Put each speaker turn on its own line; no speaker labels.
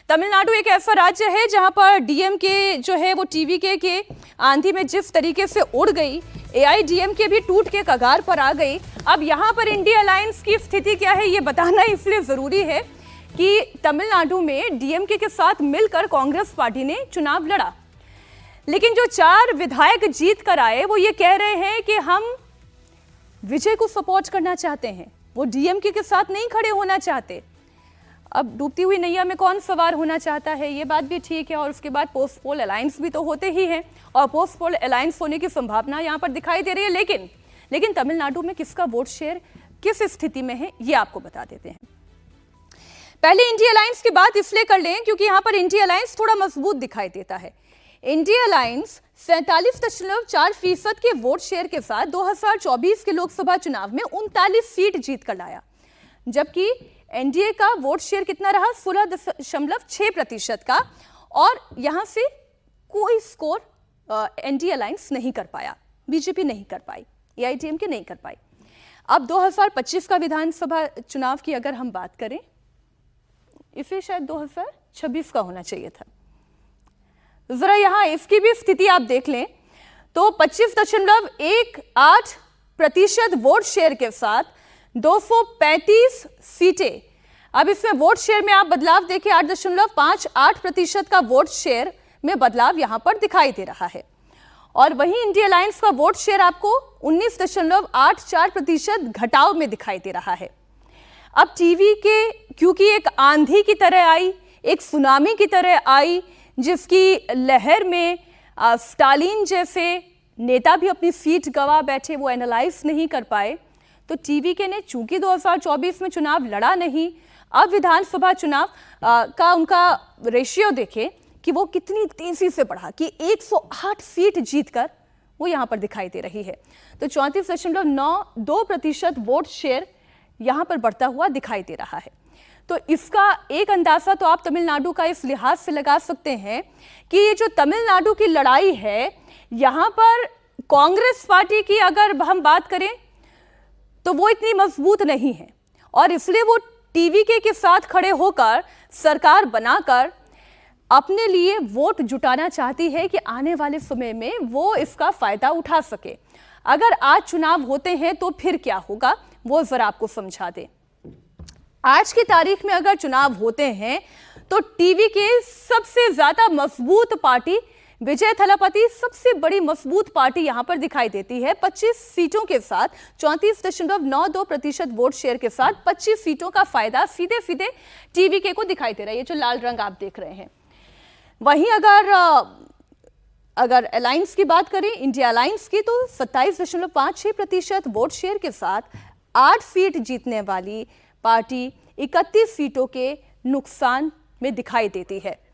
तमिलनाडु एक ऐसा राज्य है जहां पर डीएमके जो है वो टीवीके के आंधी में जिस तरीके से उड़ गई, एआईडीएमके भी टूट के कगार पर आ गई। अब यहां पर इंडिया अलायंस की स्थिति क्या है ये बताना इसलिए जरूरी है कि तमिलनाडु में डीएमके के साथ मिलकर कांग्रेस पार्टी ने चुनाव लड़ा, लेकिन जो 4 विधायक जीत कर आए वो ये कह रहे हैं कि हम विजय को सपोर्ट करना चाहते हैं, वो डीएमके के साथ नहीं खड़े होना चाहते। अब डूबती हुई नैया में कौन सवार होना चाहता है, ये बात भी ठीक है। और उसके बाद पोस्ट पोल अलायंस भी तो होते ही हैं और पोस्ट पोल अलायंस होने की संभावना यहाँ पर दिखाई दे रही है। लेकिन तमिलनाडु में किसका वोट शेयर किस स्थिति में है ये आपको बता देते हैं। पहले इंडिया अलायंस की बात इसलिए कर लें क्योंकि यहाँ पर इंडिया अलायंस थोड़ा मजबूत दिखाई देता है। इंडिया अलायंस 47.4% के वोट शेयर के साथ 2024 के लोकसभा चुनाव में 39 सीट जीत कर लाया, जबकि एनडीए का वोट शेयर कितना रहा 16.6% का, और यहां से कोई स्कोर एनडीए अलायंस नहीं कर पाया, बीजेपी नहीं कर पाई, एआईडीएमके नहीं कर पाई। अब 2025 का विधानसभा चुनाव की अगर हम बात करें, इसे शायद 2026 का होना चाहिए था। जरा यहां इसकी भी स्थिति आप देख लें तो 25.18% वोट शेयर के साथ 235 सीटें। अब इसमें वोट शेयर में आप बदलाव देखिए, 8.58% का वोट शेयर में बदलाव यहां पर दिखाई दे रहा है। और वहीं इंडिया अलायंस का वोट शेयर आपको 19.84% घटाव में दिखाई दे रहा है। अब टीवी के क्योंकि एक आंधी की तरह आई, एक सुनामी की तरह आई, जिसकी लहर में स्टालिन जैसे नेता भी अपनी सीट गंवा बैठे, वो एनालाइज नहीं कर पाए, तो टीवीके ने चूंकि 2024 में चुनाव लड़ा नहीं, अब विधानसभा चुनाव का उनका रेशियो देखें कि वो कितनी तेजी से बढ़ा कि 108 सीट जीतकर वो यहां पर दिखाई दे रही है। तो 34.92% वोट शेयर यहां पर बढ़ता हुआ दिखाई दे रहा है। तो इसका एक अंदाजा तो आप तमिलनाडु का इस लिहाज से लगा सकते हैं कि ये जो तमिलनाडु की लड़ाई है, यहां पर कांग्रेस पार्टी की अगर हम बात करें तो वो इतनी मजबूत नहीं है, और इसलिए वो टीवीके के साथ खड़े होकर सरकार बनाकर अपने लिए वोट जुटाना चाहती है कि आने वाले समय में वो इसका फायदा उठा सके। अगर आज चुनाव होते हैं तो फिर क्या होगा वो जरा आपको समझा दें। आज की तारीख में अगर चुनाव होते हैं तो टीवीके सबसे ज्यादा मजबूत पार्टी विजय थलापति सबसे बड़ी मजबूत पार्टी यहां पर दिखाई देती है। 25 सीटों के साथ 34.92% वोट शेयर के साथ 25 सीटों का फायदा सीधे सीधे टीवीके को दिखाई दे रहा है, ये जो लाल रंग आप देख रहे हैं। वहीं अगर अलायंस की बात करें, इंडिया अलायंस की, तो 27.56% वोट शेयर के साथ 8 सीट जीतने वाली पार्टी 31 सीटों के नुकसान में दिखाई देती है।